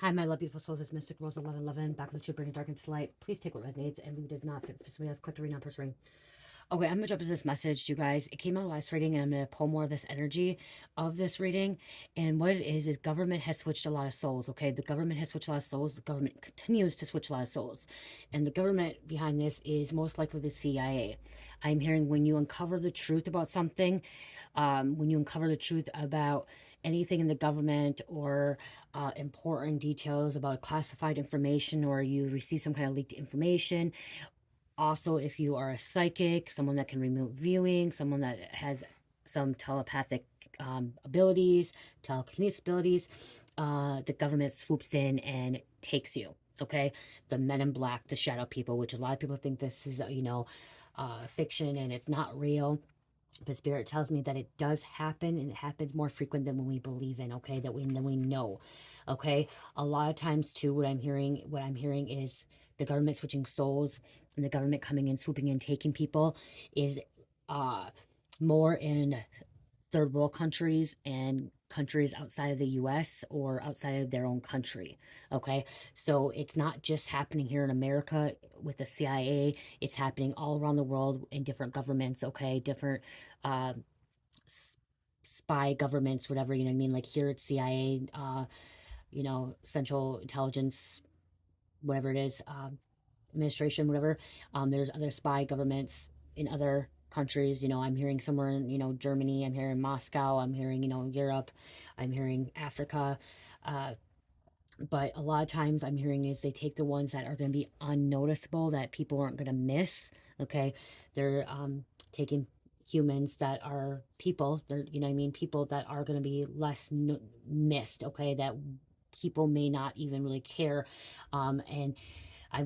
Hi, my love, beautiful souls. It's Mystic Rose 1111. Back with the truth, bringing dark into light. Please take what resonates and leave it does not fit for somebody else. Click the read, not ring. Okay, I'm gonna jump into this message, you guys. It came out last reading, and I'm gonna pull more of this energy of this reading. And what it is government has switched a lot of souls. Okay, the government has switched a lot of souls. The government continues to switch a lot of souls, and the government behind this is most likely the CIA. I'm hearing when you uncover the truth about something, when you uncover the truth about anything in the government or important details about classified information, or you receive some kind of leaked information. Also, if you are a psychic, someone that can remote viewing, someone that has some telepathic abilities, telekinesis abilities, the government swoops in and takes you. Okay, the Men in Black, the shadow people, which a lot of people think this is, fiction and it's not real. But spirit tells me that it does happen, and it happens more frequent than when we believe in. Okay, than we know. Okay, a lot of times too, what I'm hearing is the government switching souls and the government coming in, swooping in, taking people is uh more in third world countries and countries outside of the US or outside of their own country. Okay. So it's not just happening here in America with the CIA, it's happening all around the world in different governments. Okay. Different uh, spy governments, whatever, you know what I mean? Like here it's CIA, Central Intelligence, whatever it is, administration, whatever. There's other spy governments in other countries. I'm hearing somewhere in, Germany, I'm hearing Moscow, I'm hearing, Europe, I'm hearing Africa. Uh, but a lot of times I'm hearing is they take the ones that are going to be unnoticeable, that people aren't going to miss. Okay. They're taking humans that are people, they're, you know what I mean? People that are going to be less missed. Okay. That people may not even really care. And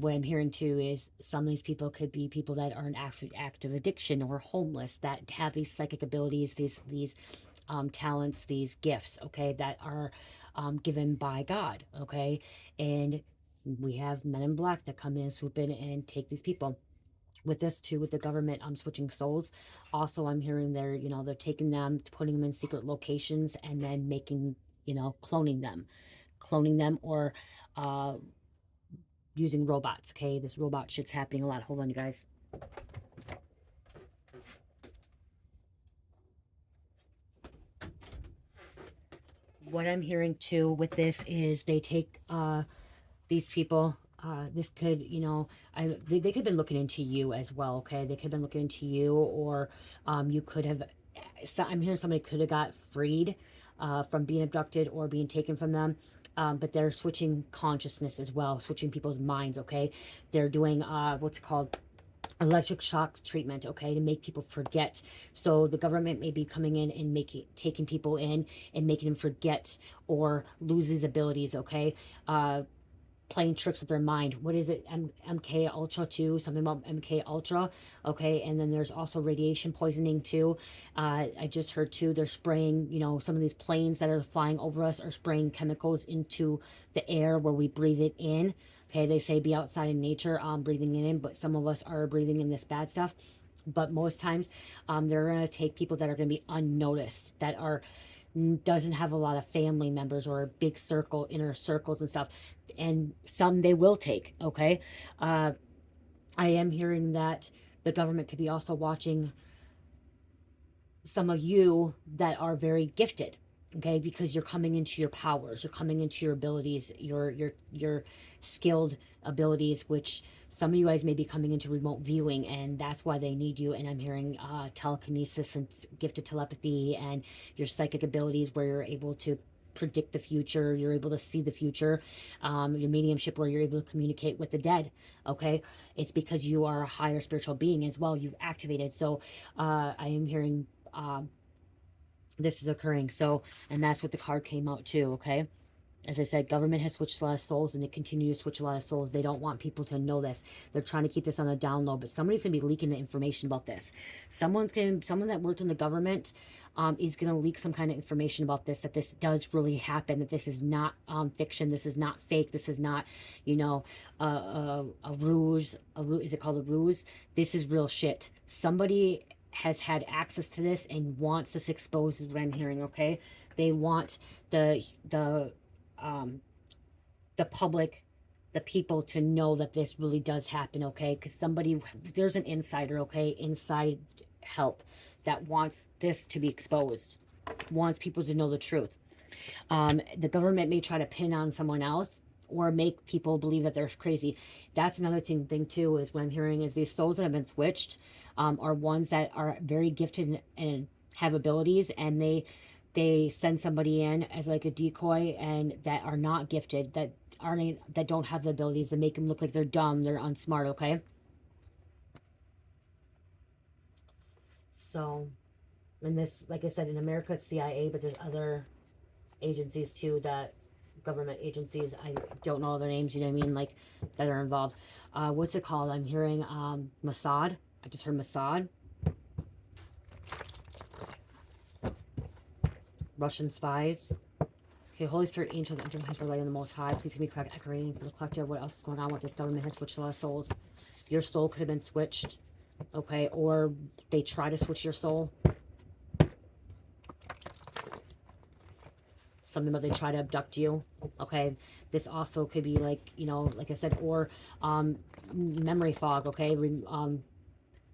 what I'm hearing too is some of these people could be people that are in active addiction or homeless, that have these psychic abilities, these talents, these gifts, okay, that are given by God, okay, and we have Men in Black that come in, swoop in, and take these people. With this too, with the government, I'm switching souls. Also, I'm hearing they're taking them, putting them in secret locations, and then making, cloning them, or uh using robots. Okay, this robot shit's happening a lot. Hold on, you guys. What I'm hearing too with this is they take these people. This could, they could have been looking into you as well. Okay, they could have been looking into you, or you could have. So I'm hearing somebody could have got freed from being abducted or being taken from them. But they're switching consciousness as well, switching people's minds. Okay, they're doing what's called electric shock treatment, okay, to make people forget. So the government may be coming in and taking people in and making them forget or lose these abilities, okay. Playing tricks with their mind. What is it? MK Ultra too, something about MK Ultra. Okay, and then there's also radiation poisoning too. I just heard too, they're spraying, some of these planes that are flying over us are spraying chemicals into the air where we breathe it in. Okay, they say be outside in nature, breathing it in, but some of us are breathing in this bad stuff. But most times, they're gonna take people that are gonna be unnoticed, that are doesn't have a lot of family members or a big circle, inner circles and stuff, and some they will take. Okay, uh, I am hearing that the government could be also watching some of you that are very gifted, okay, because you're coming into your powers, you're coming into your abilities, your skilled abilities, which some of you guys may be coming into remote viewing, and that's why they need you. And I'm hearing telekinesis and gifted telepathy and your psychic abilities where you're able to predict the future, you're able to see the future, your mediumship where you're able to communicate with the dead. Okay, it's because you are a higher spiritual being as well, you've activated. So I am hearing this is occurring. So, and that's what the card came out too. Okay, as I said, government has switched a lot of souls, and they continue to switch a lot of souls. They don't want people to know this. They're trying to keep this on the down low, but somebody's gonna be leaking the information about this. Someone that worked in the government is gonna leak some kind of information about this, that this does really happen, that this is not fiction, this is not fake, this is not, a ruse. Is it called a ruse? This is real shit. Somebody has had access to this and wants this exposed, is what I'm hearing. Okay, they want the um the public, the people to know that this really does happen, okay? Because somebody, there's an insider, okay? Inside help that wants this to be exposed, wants people to know the truth. The government may try to pin on someone else or make people believe that they're crazy. That's another thing too, is what I'm hearing is these souls that have been switched are ones that are very gifted and have abilities, and they send somebody in as like a decoy, and that are not gifted, that don't have the abilities, to make them look like they're dumb, they're unsmart, okay? So, and this, like I said, in America it's CIA, but there's other agencies too, that government agencies, I don't know their names, you know what I mean, like, that are involved. What's it called? I'm hearing Mossad. I just heard Mossad. Russian spies. Okay, Holy Spirit, angels, angel hands rely on the Most High. Please give me correct accuracy for the collective. What else is going on with this government? Has switched a lot of souls. Your soul could have been switched, okay, or they try to switch your soul. Something about they try to abduct you, okay? This also could be like, you know, like I said, or memory fog, okay?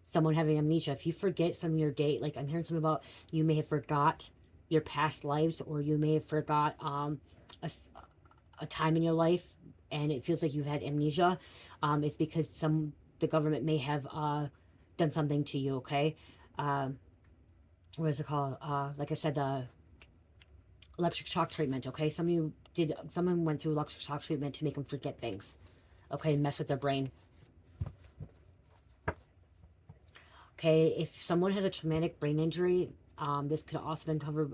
Someone having amnesia. If you forget some of your date, like I'm hearing something about you may have forgot your past lives, or you may have forgot a, a time in your life, and it feels like you've had amnesia. It's because the government may have done something to you, okay? What is it called? Like I said, the electric shock treatment, okay? Someone went through electric shock treatment to make them forget things, okay? Mess with their brain. Okay, if someone has a traumatic brain injury, this could also been covered.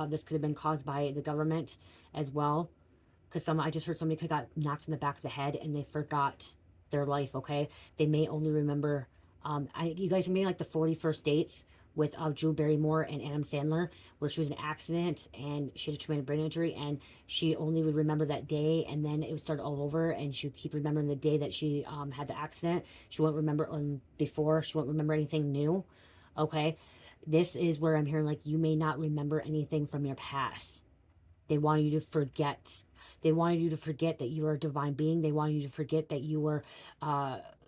This could have been caused by the government as well. Because I just heard somebody could got knocked in the back of the head and they forgot their life. Okay, they may only remember. You guys made like the 41st dates with Drew Barrymore and Adam Sandler, where she was in an accident and she had a traumatic brain injury, and she only would remember that day, and then it would start all over, and she would keep remembering the day that she had the accident. She won't remember before. She won't remember anything new. Okay, this is where I'm hearing like you may not remember anything from your past. They wanted you to forget. They wanted you to forget that you were a divine being. They wanted you to forget that you were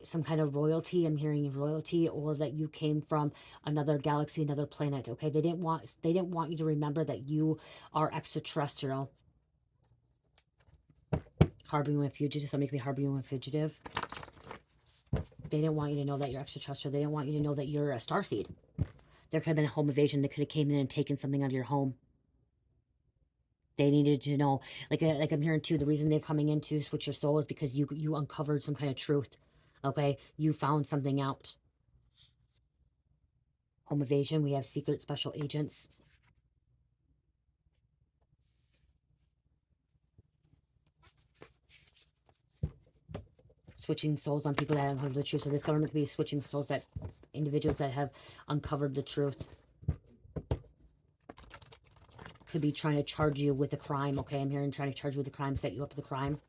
some kind of royalty. I'm hearing royalty, or that you came from another galaxy, another planet. Okay, they didn't want you to remember that you are extraterrestrial. Harboring a fugitive. Somebody could be harboring a fugitive. They didn't want you to know that you're extraterrestrial. They didn't want you to know that you're a starseed. There could have been a home invasion. They could have came in and taken something out of your home. They needed to know, like I'm hearing too, the reason they're coming in to switch your soul is because you uncovered some kind of truth. Okay, you found something out. Home evasion. We have secret special agents. Switching souls on people that have uncovered the truth. So this government could be switching souls that individuals that have uncovered the truth. Could be trying to charge you with a crime. Okay, I'm hearing trying to charge you with a crime, set you up with a crime.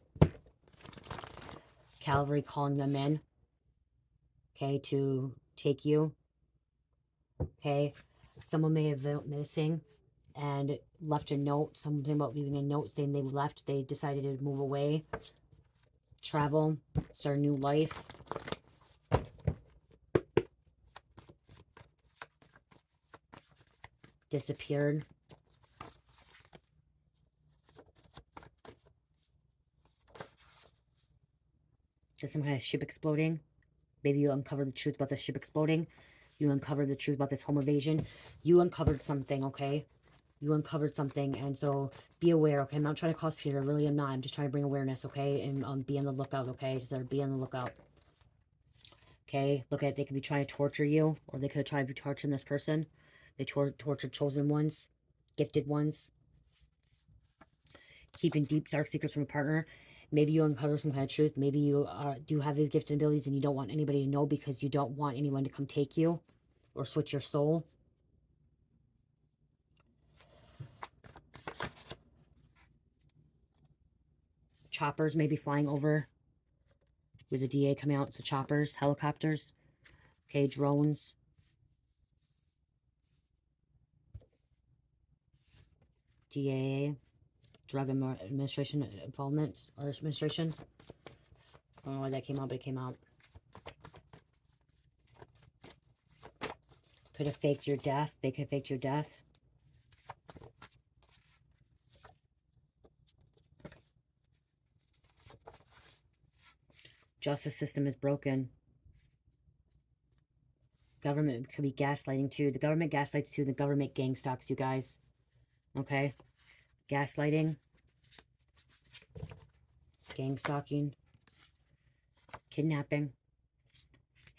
Calvary calling them in. Okay, to take you. Okay, someone may have been missing and left a note, something about leaving a note saying they left. They decided to move away, travel, start a new life. Disappeared. Just some kind of ship exploding. Maybe you uncovered the truth about the ship exploding. You uncovered the truth about this home invasion. You uncovered something, okay? You uncovered something, and so be aware, okay? I'm not trying to cause fear. I really am not. I'm just trying to bring awareness, okay? And be on the lookout, okay? Just be on the lookout. Okay? Look at, they could be trying to torture you, or they could have tried to be torturing this person. They tortured chosen ones, gifted ones. Keeping deep, dark secrets from a partner. Maybe you uncover some kind of truth. Maybe you do have these gifts and abilities and you don't want anybody to know because you don't want anyone to come take you or switch your soul. Choppers may be flying over with the DA coming out. So choppers, helicopters, okay, drones. DA. Drug Administration involvement or administration. I don't know why that came out, but it came out. Could have faked your death. They could have faked your death. Justice system is broken. Government could be gaslighting too. The government gaslights too. The government gang stalks you guys. Okay? Gaslighting. Gang stalking. Kidnapping.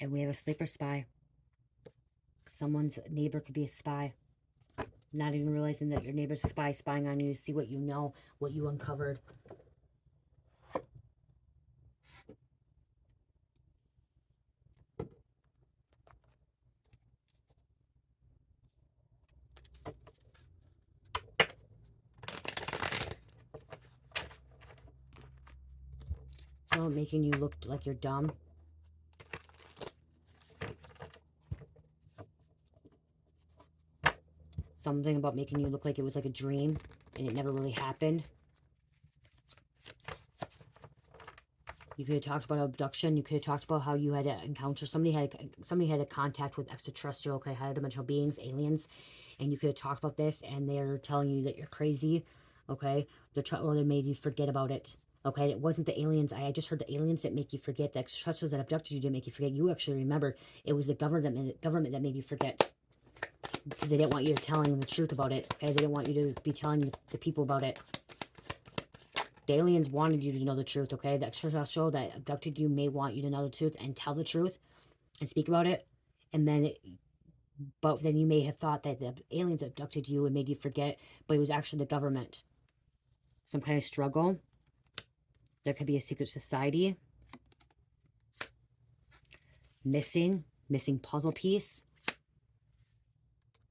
And we have a sleeper spy. Someone's neighbor could be a spy. Not even realizing that your neighbor's a spy, spying on you to see what you know, what you uncovered. So making you look like you're dumb. Something about making you look like it was like a dream and it never really happened. You could have talked about abduction. You could have talked about how you had to encounter somebody had a contact with extraterrestrial, okay, higher dimensional beings, aliens, and you could have talked about this, and they're telling you that you're crazy, okay? Or they made you forget about it, okay? It wasn't the aliens. I just heard the aliens that make you forget. The extraterrestrials that abducted you didn't make you forget. You actually remembered. It was the government that made you forget. Because they didn't want you telling the truth about it, okay? They didn't want you to be telling the people about it. The aliens wanted you to know the truth, okay? The extraterrestrial that abducted you may want you to know the truth and tell the truth and speak about it. And then, but then you may have thought that the aliens abducted you and made you forget, but it was actually the government. Some kind of struggle. There could be a secret society. Missing puzzle piece.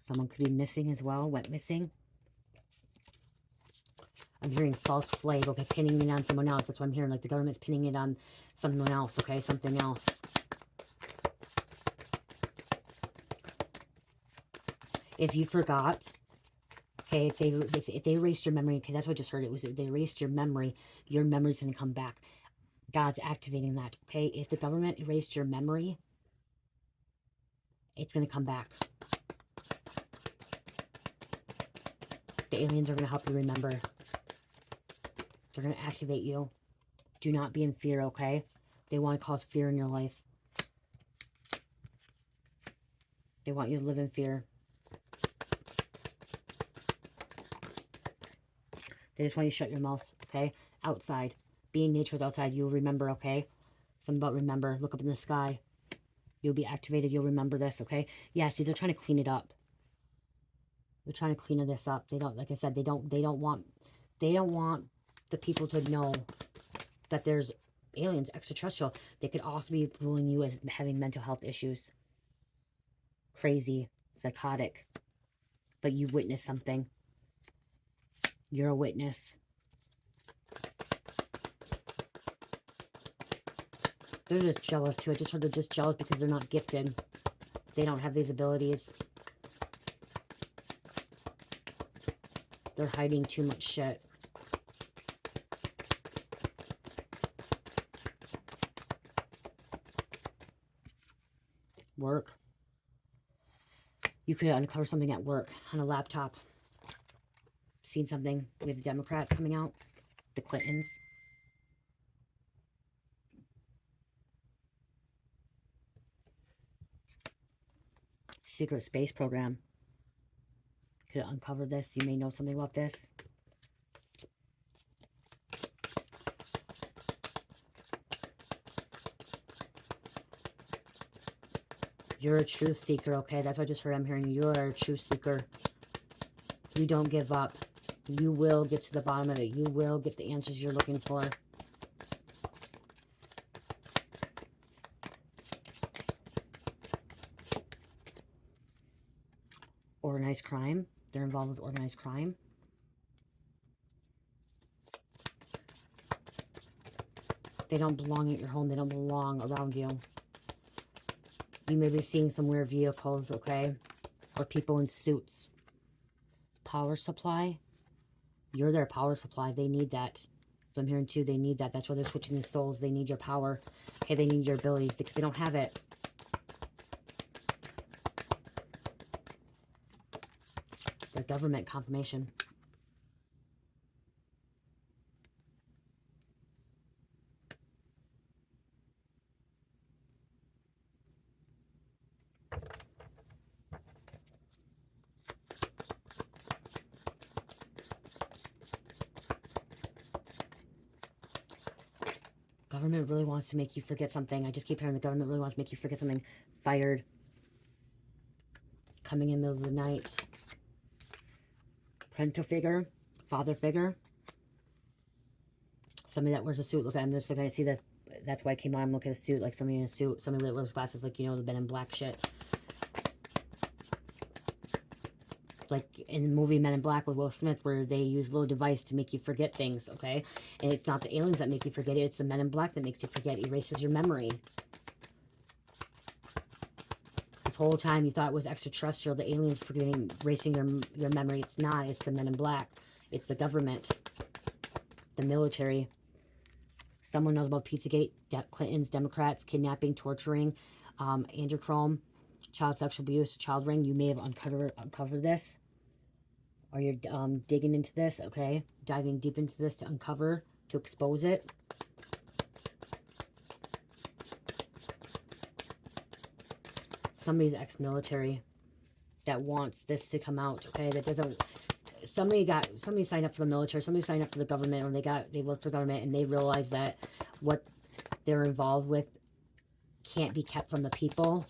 Someone could be missing as well, went missing. I'm hearing false flag, okay, pinning it on someone else. That's what I'm hearing, like the government's pinning it on someone else, okay, something else. If you forgot, okay, if they erased your memory, okay, that's what I just heard. It was if they erased your memory's going to come back. God's activating that, okay? If the government erased your memory, it's going to come back. The aliens are going to help you remember. They're going to activate you. Do not be in fear, okay? They want to cause fear in your life. They want you to live in fear. They just want you to shut your mouth, okay? Outside. Be in nature's outside. You'll remember, okay? Something about remember. Look up in the sky. You'll be activated. You'll remember this, okay? Yeah, see, they're trying to clean it up. They're trying to clean this up. They don't, like I said, they don't want the people to know that there's aliens, extraterrestrial. They could also be ruling you as having mental health issues. Crazy, psychotic. But you witnessed something. You're a witness. They're just jealous too. I just heard they're just jealous because they're not gifted. They don't have these abilities. They're hiding too much shit. Work. You could uncover something at work on a laptop. Seen something with the Democrats coming out. The Clintons. Secret space program. Could uncover this. You may know something about this. You're a truth seeker, okay? That's what I just heard. I'm hearing you're a truth seeker. You don't give up. You will get to the bottom of it. You will get the answers you're looking for. Organized crime. They're involved with organized crime. They don't belong at your home. They don't belong around you. You may be seeing some weird vehicles, okay? Or people in suits. Power supply. You're their power supply. They need that. So I'm hearing too, they need that. That's why they're switching the souls. They need your power. Okay, they need your abilities because they don't have it. Their government confirmation. Government really wants to make you forget something. I just keep hearing the government really wants to make you forget something. Fired. Coming in the middle of the night. Parental figure. Father figure. Somebody that wears a suit. Look, I'm just looking. I see that. That's why I came on. I'm looking at a suit. Like somebody in a suit. Somebody that wears glasses. Like, you know, the Men in Black shit. Like in the movie Men in Black with Will Smith, where they use a little device to make you forget things, okay? And it's not the aliens that make you forget it, it's the Men in Black that makes you forget, erases your memory. This whole time you thought it was extraterrestrial, the aliens forgetting, erasing your memory. It's not, it's the Men in Black. It's the government, the military. Someone knows about Pizzagate, Clinton's, Democrats, kidnapping, torturing, Andrew Chrome, child sexual abuse, child ring. You may have uncovered this. Or you're digging into this, okay? Diving deep into this to uncover, to expose it. Somebody's ex-military that wants this to come out, okay? That doesn't... Somebody signed up for the military, somebody signed up for the government, or they worked for the government, and they realized that what they're involved with can't be kept from the people.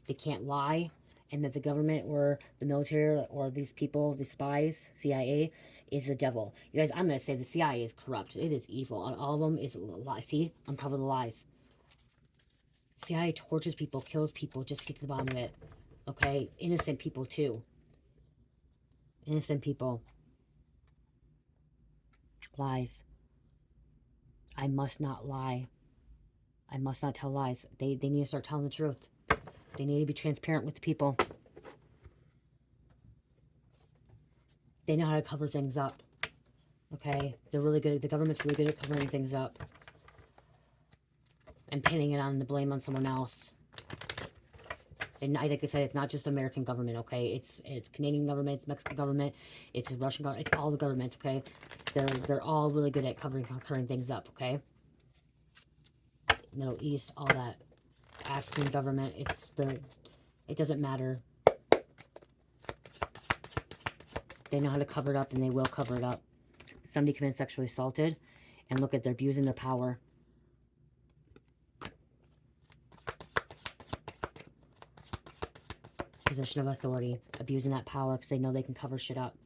They can't lie. And that the government or the military or these people, the spies, CIA, is the devil. You guys, I'm going to say the CIA is corrupt. It is evil. All of them is lies. See? Uncover the lies. CIA tortures people, kills people, just to get to the bottom of it. Okay? Innocent people, too. Innocent people. Lies. I must not lie. I must not tell lies. They need to start telling the truth. They need to be transparent with the people. They know how to cover things up. Okay? They're really good. The government's really good at covering things up. And pinning it on the blame on someone else. And like I said, it's not just American government, okay? It's Canadian government, it's Mexican government, it's Russian government, it's all the governments, okay? They're all really good at covering things up, okay? Middle East, all that. African government, it doesn't matter. They know how to cover it up, and they will cover it up. Somebody comes in sexually assaulted, and look at, they're abusing their power. Position of authority, abusing that power because they know they can cover shit up.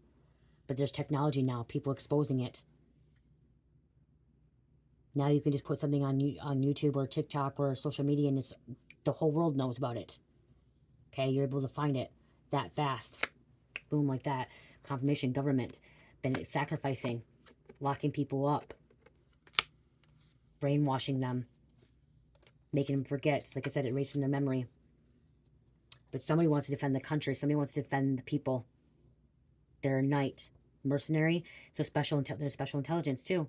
But there's technology now, people exposing it. Now you can just put something on YouTube or TikTok or social media, and the whole world knows about it. Okay, you're able to find it that fast. Boom, like that. Confirmation, government, been sacrificing, locking people up, brainwashing them, making them forget. Like I said, erasing their memory. But somebody wants to defend the country. Somebody wants to defend the people. They're a knight. Mercenary. So there's special intelligence too.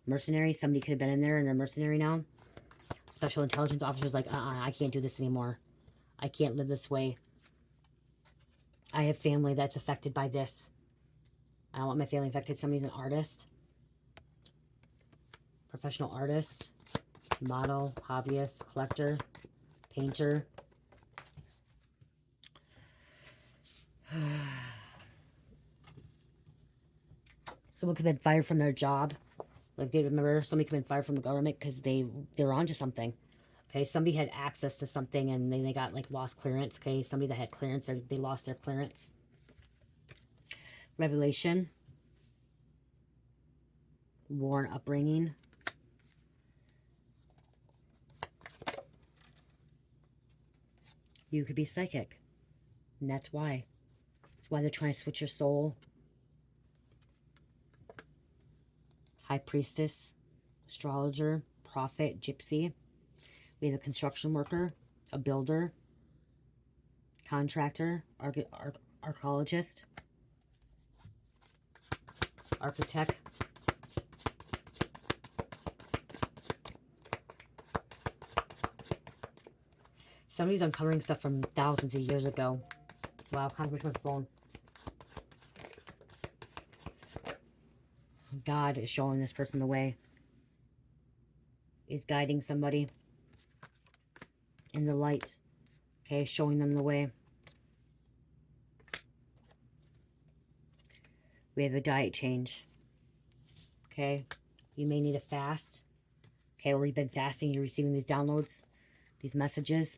Mercenary. Somebody could have been in there and they're mercenary now. Special intelligence officers like, I can't do this anymore. I can't live this way. I have family that's affected by this. I don't want my family affected. Somebody's an artist. Professional artist. Model. Hobbyist. Collector. Painter. Someone could have been fired from their job. Like, remember, somebody could have been fired from the government because they're onto something. Okay, somebody had access to something and then they got, like, lost clearance. Okay, somebody that had clearance, they lost their clearance. Revelation. War and upbringing. You could be psychic. And that's why. That's why they're trying to switch your soul. High priestess, astrologer, prophet, gypsy. We have a construction worker, a builder, contractor, archaeologist. Architect. Somebody's uncovering stuff from thousands of years ago. Wow, confirmation on the phone. God is showing this person the way. Is guiding somebody in the light. Okay, showing them the way. We have a diet change. Okay, you may need a fast. Okay, or you've been fasting, you're receiving these downloads, these messages.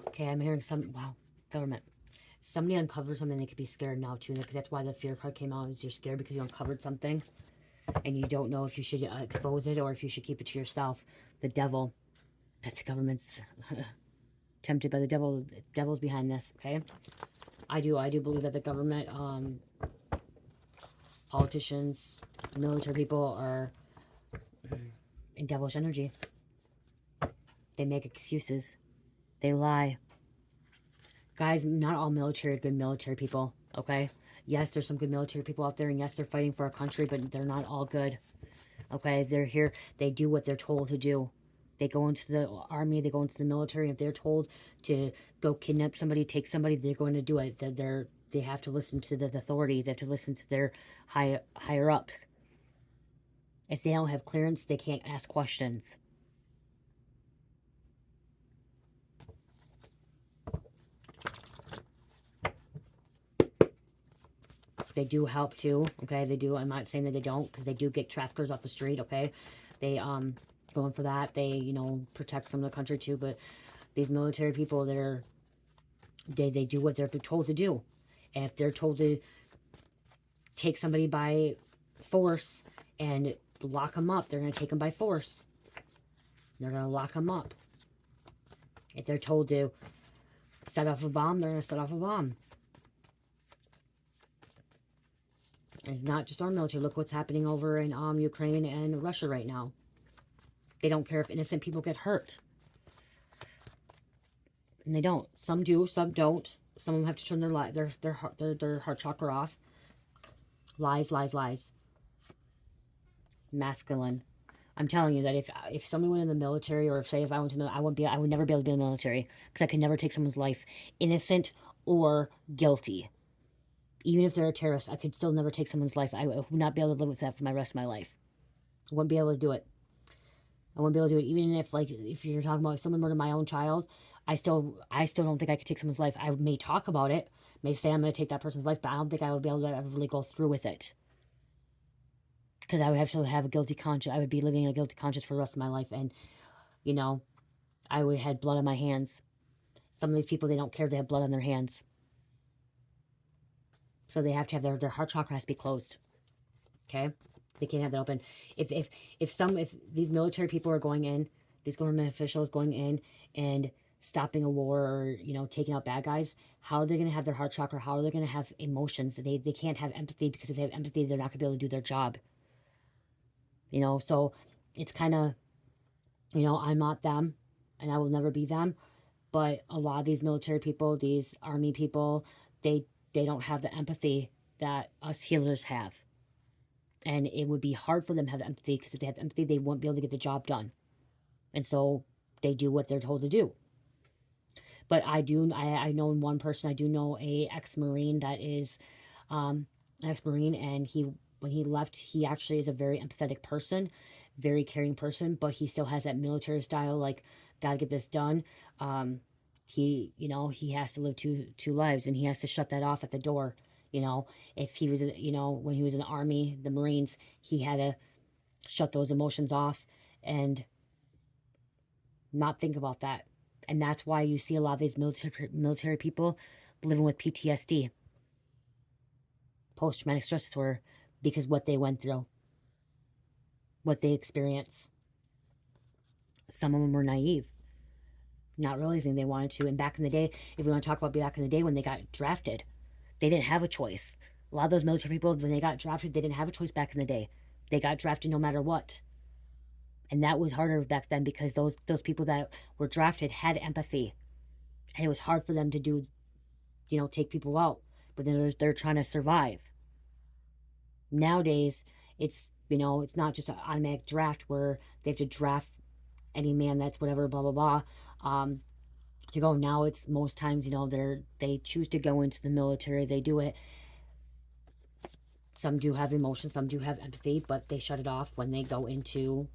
Okay, I'm hearing some, wow, government. Somebody uncovered something, they could be scared now too. That's why the fear card came out, is you're scared because you uncovered something. And you don't know if you should expose it or if you should keep it to yourself. The devil, that's the government's tempted by the devil. The devil's behind this, okay? I do believe that the government, politicians, military people are in devilish energy. They make excuses. They lie. Guys, not all military are good military people, okay? Yes, there's some good military people out there, and yes, they're fighting for our country, but they're not all good, okay? They're here. They do what they're told to do. They go into the army, they go into the military, and if they're told to go kidnap somebody, take somebody, they're going to do it. They have to listen to the authority. They have to listen to their higher ups. If they don't have clearance, they can't ask questions. They do help too, okay? They do. I'm not saying that they don't, because they do get traffickers off the street, okay? They going for that. They, you know, protect some of the country too, but these military people, they do what they're told to do. And if they're told to take somebody by force and lock them up, they're going to take them by force. They're going to lock them up. If they're told to set off a bomb, they're going to set off a bomb. And it's not just our military. Look what's happening over in Ukraine and Russia right now. They don't care if innocent people get hurt. And they don't. Some do, some don't. Some of them have to turn their heart chakra off. Lies, lies, lies. Masculine. I'm telling you that if somebody went in the military, or say if I went to the, I would never be able to be in the military, because I could never take someone's life, innocent or guilty. Even if they're a terrorist, I could still never take someone's life. I would not be able to live with that for my rest of my life. I wouldn't be able to do it. I wouldn't be able to do it. Even if you're talking about if someone murdered my own child, I still don't think I could take someone's life. I may talk about it, may say I'm going to take that person's life, but I don't think I would be able to ever really go through with it. Because I would have to have a guilty conscience. I would be living a guilty conscience for the rest of my life. And, you know, I would have had blood on my hands. Some of these people, they don't care if they have blood on their hands. So they have to have their heart chakra has to be closed. Okay? They can't have that open. If these military people are going in, these government officials going in and stopping a war, or, you know, taking out bad guys, how are they going to have their heart chakra? How are they going to have emotions? They can't have empathy, because if they have empathy, they're not going to be able to do their job. You know, so it's kind of, you know, I'm not them, and I will never be them. But a lot of these military people, these army people, they don't have the empathy that us healers have. And it would be hard for them to have empathy, because if they have empathy, they won't be able to get the job done. And so they do what they're told to do. But I know one person, I do know a ex-Marine that is ex-Marine, and when he left, he actually is a very empathetic person, very caring person, but he still has that military style, like, gotta get this done. He, you know, he has to live two lives, and he has to shut that off at the door. You know, if he was, you know, when he was in the Army, the Marines, he had to shut those emotions off and not think about that. And that's why you see a lot of these military people living with PTSD, post-traumatic stress disorder, because what they went through, what they experienced. Some of them were naive, not realizing they wanted to. And back in the day, if we want to talk about back in the day when they got drafted, they didn't have a choice. A lot of those military people, when they got drafted, they didn't have a choice back in the day. They got drafted no matter what. And that was harder back then because those people that were drafted had empathy. And it was hard for them to do, take people out. But then they're trying to survive. Nowadays, it's not just an automatic draft where they have to draft any man that's whatever, blah, blah, blah, to go. Now it's most times, they choose to go into the military. They do it. Some do have emotion, some do have empathy, but they shut it off when they go into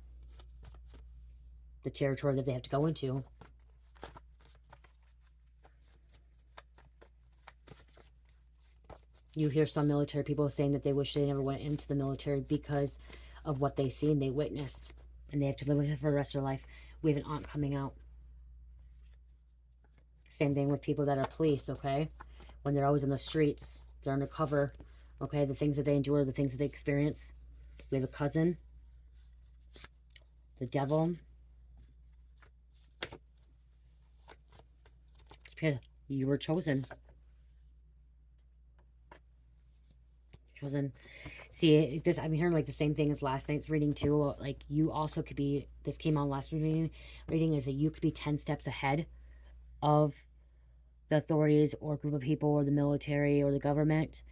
the territory that they have to go into. You hear some military people saying that they wish they never went into the military because of what they see and they witnessed, and they have to live with it for the rest of their life. We have an aunt coming out. Same thing with people that are police, okay? When they're always in the streets, they're undercover, okay? The things that they endure, the things that they experience. We have a cousin, the devil. You were chosen. Chosen. See, I'm hearing like the same thing as last night's reading too. Like you also could be, this came on last reading is that you could be 10 steps ahead of the authorities or group of people or the military or the government.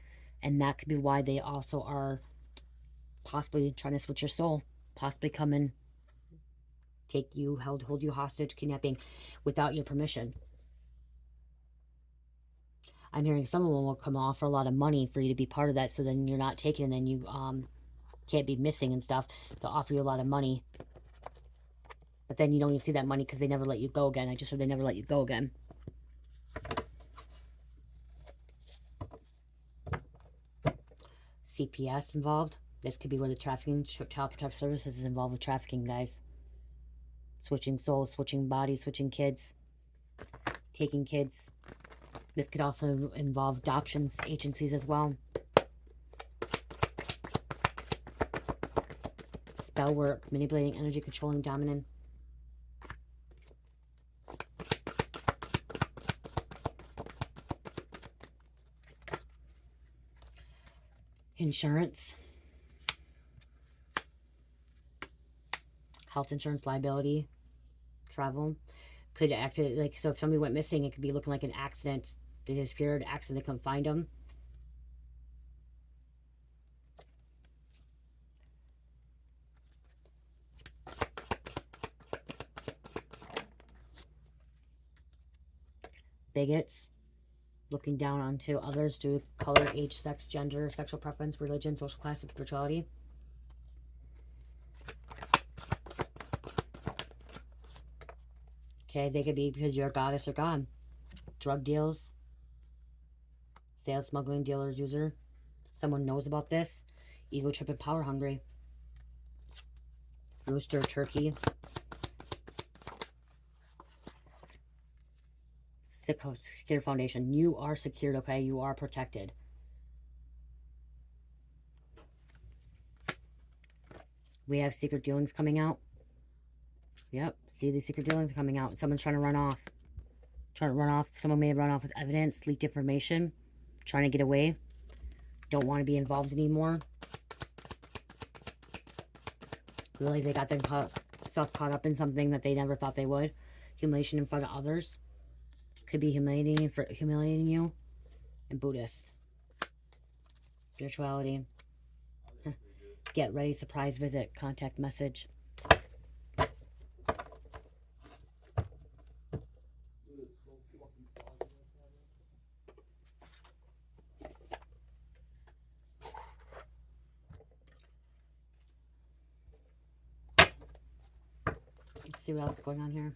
And that could be why they also are possibly trying to switch your soul, possibly come and take you, hold you hostage, kidnapping without your permission. I'm hearing some of them will come off for a lot of money for you to be part of that, so then you're not taken and then you can't be missing and stuff. They'll offer you a lot of money. But then you don't even see that money because they never let you go again. I just heard they never let you go again. CPS involved. This could be where the trafficking, Child Protective Services is involved with trafficking, guys. Switching souls, switching bodies, switching kids. Taking kids. This could also involve adoptions agencies as well. Spell work, manipulating energy, controlling, dominant. Insurance. Health insurance, liability, travel. Could act like, so if somebody went missing, it could be looking like an accident. They get scared, accident, they couldn't find them. Bigots, looking down onto others due to color, age, sex, gender, sexual preference, religion, social class, and spirituality. Okay, they could be because you're a goddess or god. Drug deals, sales, smuggling, dealers, user. Someone knows about this. Ego trip and power hungry. Rooster, turkey. Secure foundation. You are secured, okay? You are protected. We have secret dealings coming out. Yep. See, these secret dealings coming out. Someone's trying to run off. Someone may have run off with evidence, leaked information, trying to get away. Don't want to be involved anymore. Really, they got themselves caught up in something that they never thought they would. Humiliation in front of others. Could be humiliating you. And Buddhist. Spirituality. Get ready, surprise visit, contact message. Let's see what else is going on here.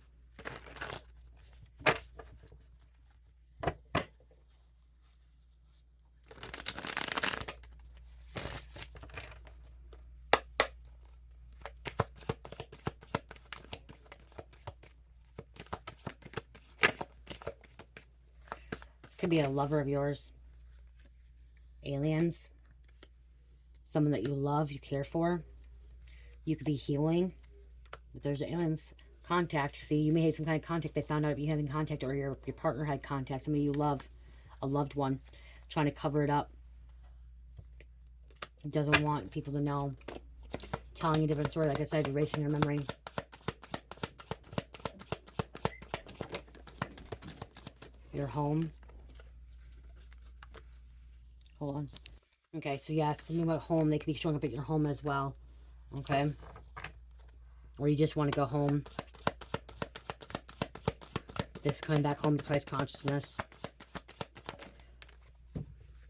Could be a lover of yours. Aliens. Someone that you love, you care for. You could be healing. But there's aliens. Contact. See, you may have some kind of contact. They found out you having contact, or your partner had contact. Somebody you love. A loved one. Trying to cover it up. Doesn't want people to know. telling a different story. Like I said, erasing your memory. Your home. Hold on. Okay, so yeah, something about home. They could be showing up at your home as well. Okay. Or you just want to go home. This coming back home to Christ consciousness.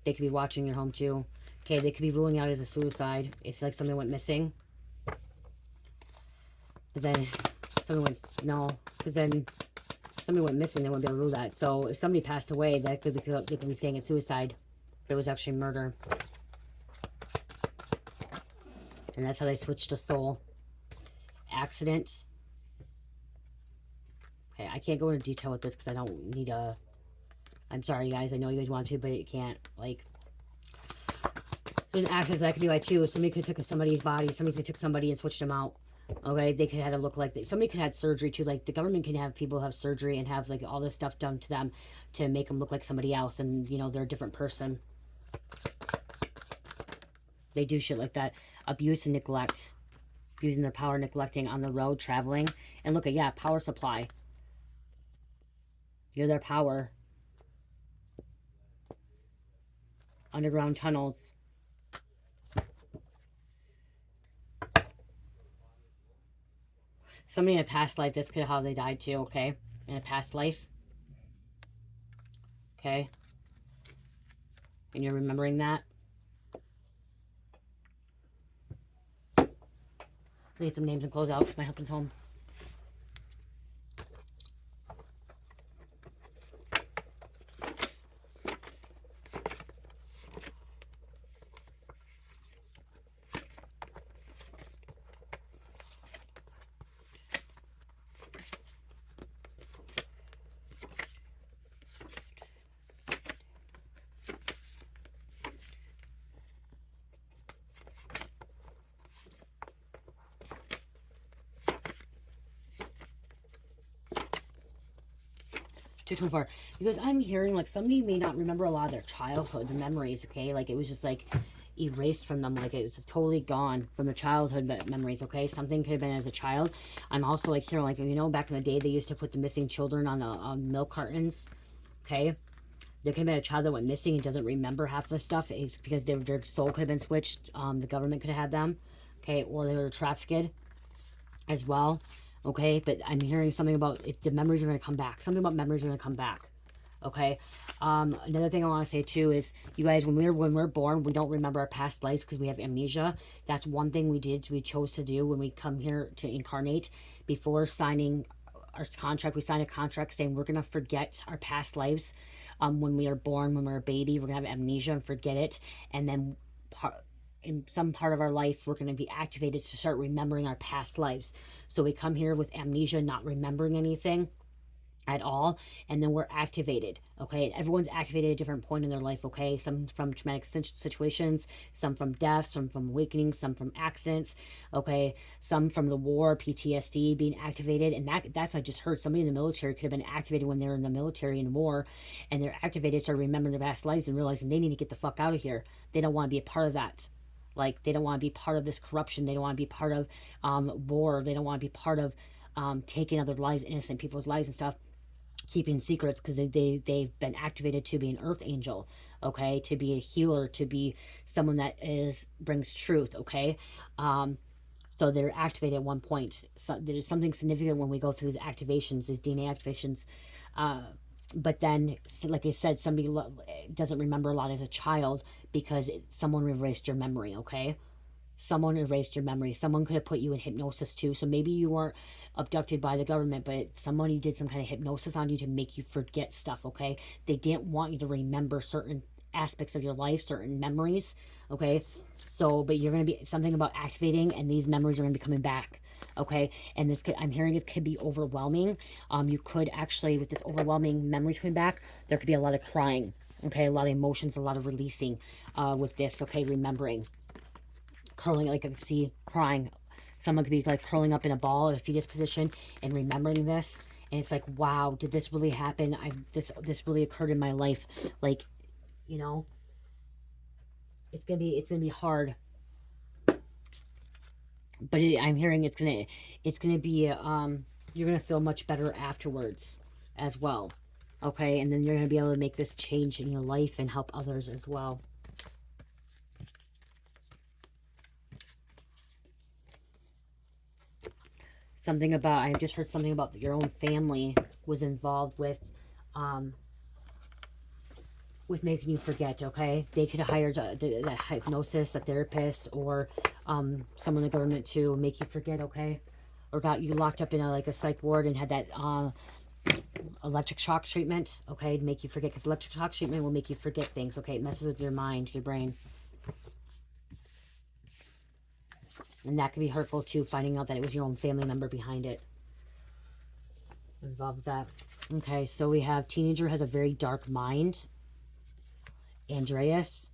They could be watching your home too. Okay, they could be ruling out as a suicide if like something went missing. But then somebody went, no, because then somebody went missing, they wouldn't be able to rule that. So if somebody passed away, that could be, they could be saying it's suicide, but it was actually murder. And that's how they switched to soul. Accident. Okay, I can't go into detail with this because I don't need a... I'm sorry, guys. I know you guys want to, but you can't. Like, there's an accident that could be like too. Somebody could have took somebody's body. Somebody could have took somebody and switched them out. Okay, they could have had to look like somebody could have had surgery too. Like the government can have people have surgery and have like all this stuff done to them to make them look like somebody else, and you know they're a different person. They do shit like that. Abuse and neglect, using their power, neglecting on the road, traveling, and look at yeah, power supply. You're their power. Underground tunnels. Somebody in a past life, this could have how they died too, okay? In a past life. Okay? And you're remembering that. I need some names and closeouts. My husband's home. Too far, because I'm hearing like somebody may not remember a lot of their childhood, the memories, okay? Like it was just like erased from them, like it was just totally gone from their childhood memories, okay? Something could have been as a child. I'm also like hearing like, you know, back in the day they used to put the missing children on the milk cartons, okay? There could have been a child that went missing and doesn't remember half the stuff. It's because their soul could have been switched. The government could have had them, okay? Or they were trafficked as well. Okay, but I'm hearing something about it, the memories are going to come back. Something about memories are going to come back. Okay. Another thing I want to say too is, you guys, when we're born, we don't remember our past lives because we have amnesia. That's one thing we chose to do when we come here to incarnate. Before signing our contract, we signed a contract saying we're going to forget our past lives. When we are born, when we're a baby, we're going to have amnesia and forget it, and then in some part of our life, we're going to be activated to start remembering our past lives. So we come here with amnesia, not remembering anything at all, and then we're activated, okay? Everyone's activated at a different point in their life, okay? Some from traumatic situations, some from death, some from awakenings, some from accidents, okay? Some from the war, PTSD being activated, and that's I just heard somebody in the military could have been activated when they're in the military in war, and they're activated, start remembering their past lives and realizing they need to get the fuck out of here. They don't want to be a part of that. Like, they don't want to be part of this corruption. They don't want to be part of war. They don't want to be part of taking other lives, innocent people's lives and stuff, keeping secrets, because they've been activated to be an earth angel, okay, to be a healer, to be someone that brings truth, okay. So they're activated at one point. So there's something significant when we go through these activations, these DNA activations. But then, like I said, somebody doesn't remember a lot as a child because someone erased your memory, okay? Someone erased your memory. Someone could have put you in hypnosis too. So maybe you weren't abducted by the government, but somebody did some kind of hypnosis on you to make you forget stuff, okay? They didn't want you to remember certain aspects of your life, certain memories, okay? So, but you're going to be something about activating, and these memories are going to be coming back, okay? And this could, I'm hearing it could be overwhelming. You could actually, with this overwhelming memories coming back, there could be a lot of crying, okay? A lot of emotions, a lot of releasing with this, okay? Remembering. Curling, like I can see crying. Someone could be like curling up in a ball in a fetus position and remembering this, and it's like, wow, did this really happen? This really occurred in my life. Like, you know, it's gonna be hard. But I'm hearing it's gonna be you're gonna feel much better afterwards as well. Okay, and then you're gonna be able to make this change in your life and help others as well. Something about, I just heard something about your own family was involved um, with making you forget, okay? They could have hired that hypnosis, a therapist, or someone in the government to make you forget, okay? Or got you locked up in like a psych ward and had that electric shock treatment, okay, to make you forget, because electric shock treatment will make you forget things, okay? It messes with your mind, your brain. And that can be hurtful too, finding out that it was your own family member behind it. Involved with that. Okay, so we have teenager has a very dark mind. Andreas,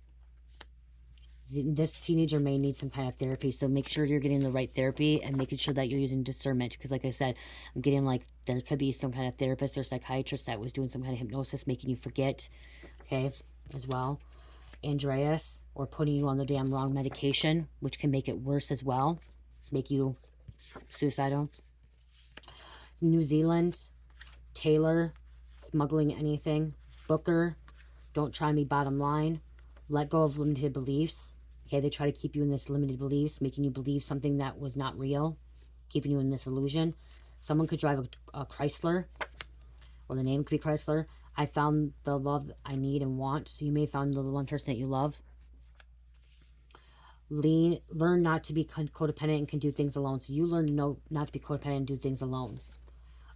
this teenager may need some kind of therapy, so make sure you're getting the right therapy and making sure that you're using discernment, because like I said, I'm getting like there could be some kind of therapist or psychiatrist that was doing some kind of hypnosis making you forget, okay, as well. Andreas, or putting you on the damn wrong medication, which can make it worse as well, make you suicidal. New Zealand, Taylor, smuggling anything. Booker, don't try me, bottom line. Let go of limited beliefs. Okay, they try to keep you in this limited beliefs, making you believe something that was not real, keeping you in this illusion. Someone could drive a Chrysler, or the name could be Chrysler. I found the love I need and want. So you may have found the one person that you love. Learn not to be codependent and can do things alone. So you learn to know not to be codependent and do things alone.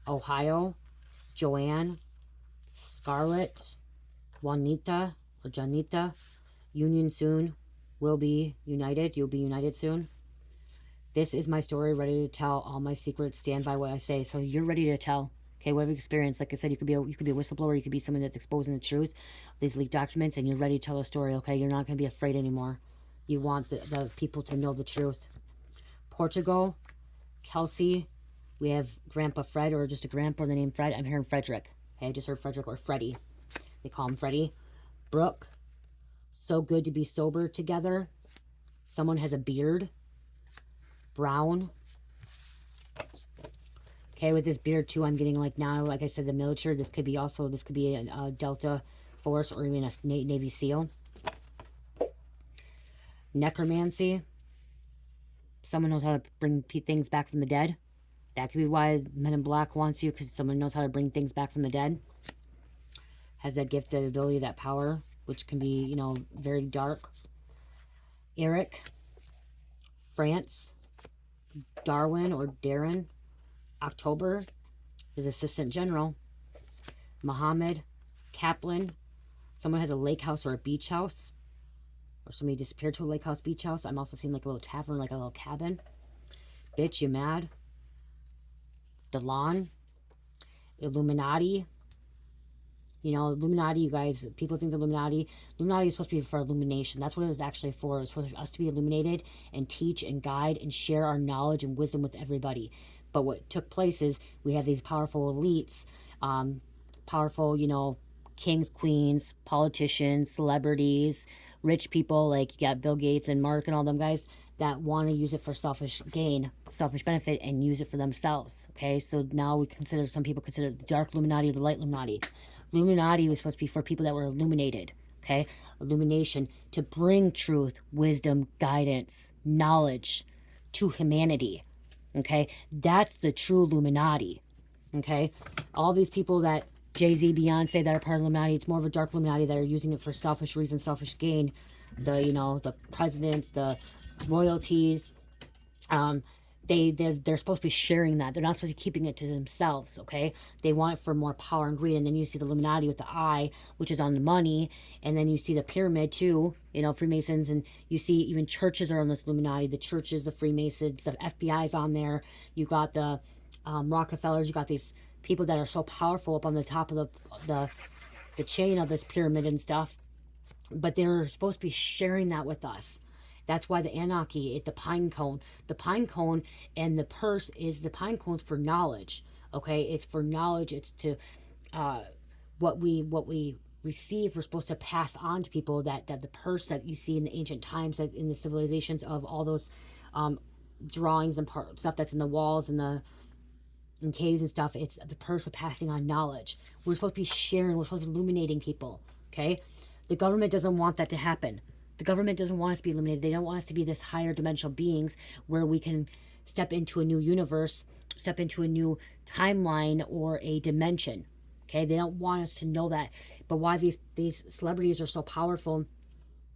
Ohio, Joanne, Scarlett, Juanita or Janita, union soon, will be united. You'll be united soon. This is my story, ready to tell all my secrets. Stand by what I say. So you're ready to tell. Okay, whatever you experience, like I said, you could be a whistleblower. You could be someone that's exposing the truth, these leaked documents, and you're ready to tell a story. Okay, you're not going to be afraid anymore. You want the people to know the truth. Portugal, Kelsey, we have Grandpa Fred, or just a grandpa, the name Fred. I'm hearing Frederick. Okay, I just heard Frederick or Freddie. They call him Freddie. Brooke, so good to be sober together. Someone has a beard. Brown. Okay, with this beard too, I'm getting like now, like I said, the military. This could be a Delta Force or even a Navy SEAL. Necromancy. Someone knows how to bring things back from the dead. That could be why Men in Black wants you, because someone knows how to bring things back from the dead. Has that gift, that ability, that power, which can be, you know, very dark. Eric. France. Darwin or Darren. October. His assistant general. Muhammad. Kaplan. Someone has a lake house or a beach house. Or somebody disappeared to a lake house, beach house. I'm also seeing like a little tavern, like a little cabin. Bitch, you mad? Delon. Illuminati. You know, Illuminati, you guys, people think the Illuminati is supposed to be for illumination. That's what it was actually for. It was for us to be illuminated and teach and guide and share our knowledge and wisdom with everybody. But what took place is we have these powerful elites, powerful, you know, kings, queens, politicians, celebrities, rich people, like you got Bill Gates and Mark and all them guys that want to use it for selfish gain, selfish benefit, and use it for themselves. Okay, so now some people consider the dark Illuminati or the light Illuminati. Illuminati was supposed to be for people that were illuminated, okay? Illumination, to bring truth, wisdom, guidance, knowledge to humanity, okay? That's the true Illuminati, okay? All these people that Jay-Z, Beyonce that are part of Illuminati, it's more of a dark Illuminati that are using it for selfish reasons, selfish gain. The, you know, the presidents, the royalties, they're supposed to be sharing that. They're not supposed to be keeping it to themselves, okay? They want it for more power and greed. And then you see the Illuminati with the eye, which is on the money. And then you see the pyramid too, you know, Freemasons. And you see even churches are on this Illuminati. The churches, the Freemasons, the FBI's on there. You got the Rockefellers. You got these people that are so powerful up on the top of the chain of this pyramid and stuff. But they're supposed to be sharing that with us. That's why the Anunnaki, the pine cone and the purse is, the pine cone's for knowledge. Okay, it's for knowledge. It's to what we receive. We're supposed to pass on to people. That the purse that you see in the ancient times, that in the civilizations of all those drawings and stuff that's in the walls and the in caves and stuff. It's the person passing on knowledge. We're supposed to be sharing. We're supposed to be illuminating people. Okay, the government doesn't want that to happen. The government doesn't want us to be illuminated. They don't want us to be this higher dimensional beings where we can step into a new universe, step into a new timeline or a dimension. Okay, they don't want us to know that. But why these celebrities are so powerful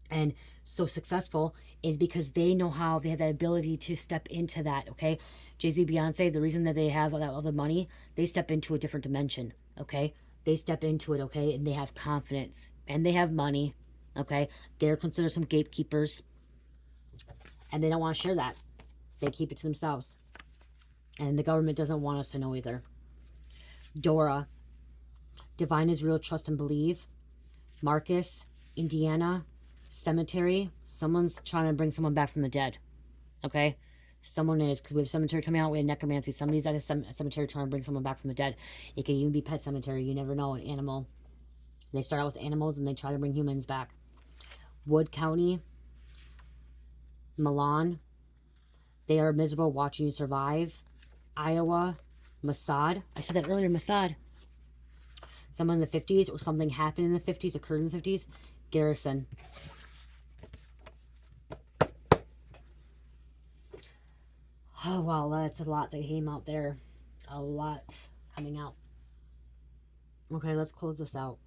and so successful is because they know how, they have that ability to step into that. Okay, Jay-Z, Beyonce, the reason that they have all the money, they step into a different dimension. Okay, they step into it. Okay, and they have confidence and they have money. Okay, they're considered some gatekeepers and they don't want to share that. They keep it to themselves, and the government doesn't want us to know either. Dora, divine is real, trust and believe. Marcus, Indiana, cemetery. Someone's trying to bring someone back from the dead. Okay? Someone is, because we have cemetery coming out, we have necromancy. Somebody's at a cemetery trying to bring someone back from the dead. It can even be pet cemetery. You never know. An animal. They start out with animals and they try to bring humans back. Wood County, Milan. They are miserable watching you survive. Iowa, Mossad. I said that earlier, Mossad. Someone in the 50s or something happened in the 50s, occurred in the 50s. Garrison. Oh, wow, that's a lot that came out there. A lot coming out. Okay, let's close this out.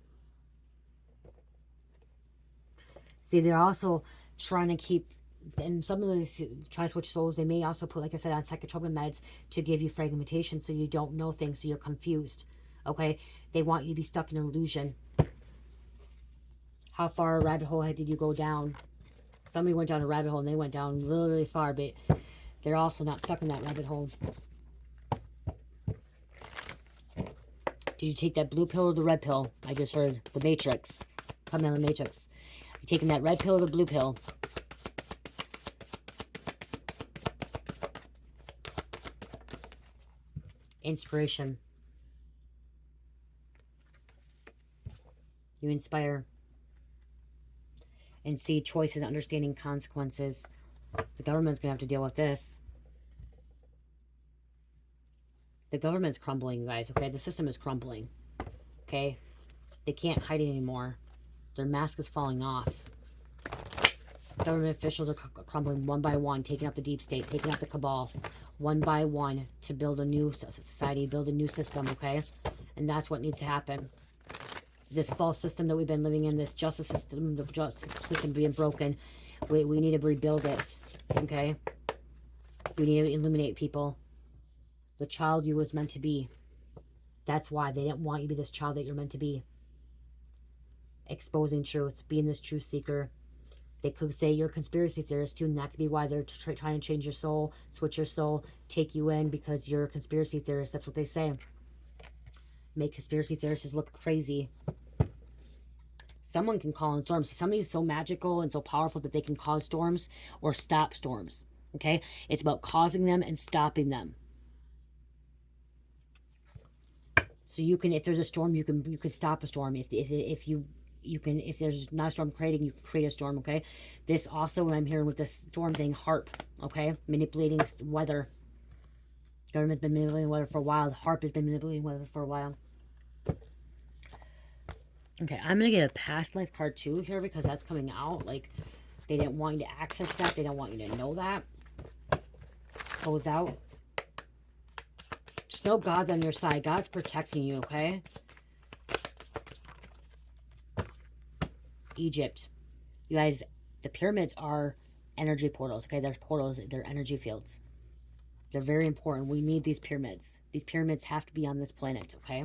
See, they're also trying to keep, and some of these try to switch souls, they may also put, like I said, on psychotropic meds to give you fragmentation so you don't know things, so you're confused. Okay? They want you to be stuck in an illusion. How far a rabbit hole did you go down? Somebody went down a rabbit hole and they went down really, really far, but they're also not stuck in that rabbit hole. Did you take that blue pill or the red pill? I just heard the Matrix. Coming on the Matrix. You taking that red pill or the blue pill? Inspiration. You inspire. And see choices, understanding consequences. The government's going to have to deal with this. The government's crumbling, guys, okay? The system is crumbling, okay? They can't hide it anymore. Their mask is falling off. Government officials are crumbling one by one, taking out the deep state, taking out the cabal, one by one, to build a new society, build a new system, okay? And that's what needs to happen. This false system that we've been living in, this justice system, the justice system being broken, we need to rebuild it, okay? We need to illuminate people. The child you was meant to be. That's why they didn't want you to be this child that you're meant to be. Exposing truth, being this truth seeker. They could say you're a conspiracy theorist too, and that could be why they're trying to change your soul, switch your soul, take you in because you're a conspiracy theorist. That's what they say. Make conspiracy theorists look crazy. Someone can call in storms. Somebody's so magical and so powerful that they can cause storms or stop storms. Okay? It's about causing them and stopping them. So you can, if there's a storm, you can stop a storm. If there's not a storm creating, you can create a storm, okay? This also, what I'm hearing with this storm thing, HARP, okay? Manipulating weather. Government's been manipulating weather for a while. HARP has been manipulating weather for a while. Okay, I'm going to get a past life card too here because that's coming out. Like, they didn't want you to access that. They don't want you to know that. Close out. Just know God's on your side. God's protecting you, okay? Egypt. You guys, the pyramids are energy portals, okay? There's portals. They're energy fields. They're very important. We need these pyramids. These pyramids have to be on this planet, okay?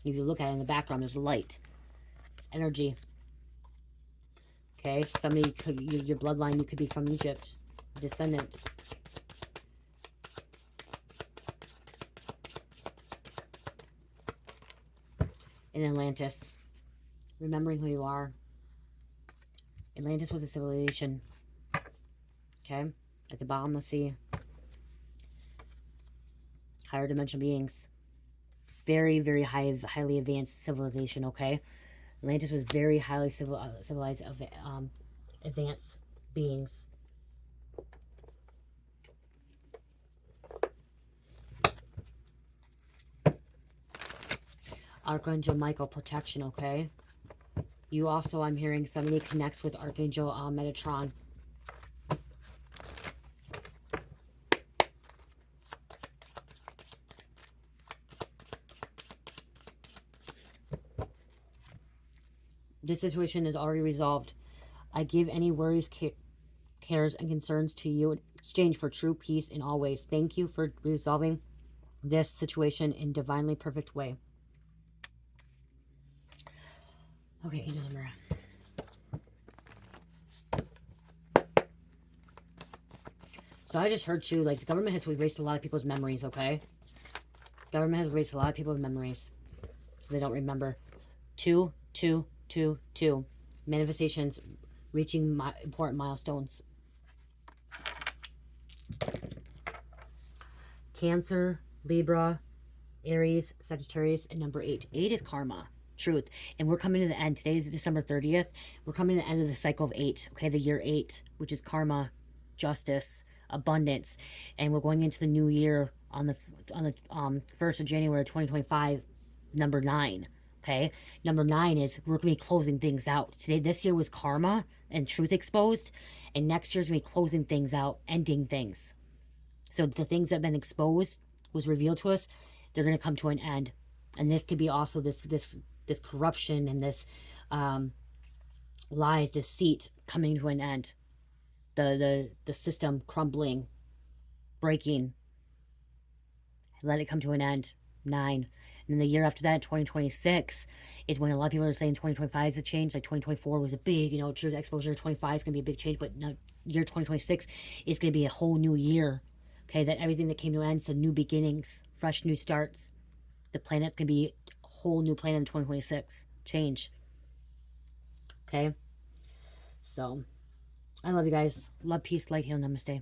If you look at it in the background, there's light. It's energy. Okay? Somebody could, your bloodline, you could be from Egypt. Descendant. In Atlantis. Remembering who you are. Atlantis was a civilization. Okay? At the bottom of the sea. Higher dimensional beings. Very, very highly advanced civilization, okay? Atlantis was very highly civilized, advanced beings. Archangel Michael, protection, okay? You also, I'm hearing somebody connects with Archangel Metatron. This situation is already resolved. I give any worries, cares, and concerns to you in exchange for true peace in all ways. Thank you for resolving this situation in divinely perfect way. Okay, angel number. So I just heard too, like, the government has erased a lot of people's memories, okay? Government has erased a lot of people's memories. So they don't remember. 2, 2, 2, 2. Manifestations reaching important milestones. Cancer, Libra, Aries, Sagittarius, and number 8. 8 is karma, truth. And we're coming to the end. Today is December 30th. We're coming to the end of the cycle of 8, okay? The year 8, which is karma, justice, abundance. And we're going into the new year on the 1st of January 2025, number 9, okay? Number 9 is we're going to be closing things out. This year was karma and truth exposed. And next year's going to be closing things out, ending things. So the things that have been exposed, was revealed to us, they're going to come to an end. And this could be also this corruption and this lies, deceit coming to an end. The system crumbling, breaking. Let it come to an end. 9. And then the year after that, 2026, is when a lot of people are saying 2025 is a change. Like 2024 was a big, truth exposure. 25 is going to be a big change. But now, year 2026 is going to be a whole new year. Okay, that everything that came to an end, so new beginnings, fresh new starts. The planet's going to be a whole new planet in 2026. Change. Okay? So, I love you guys. Love, peace, light, heal, namaste.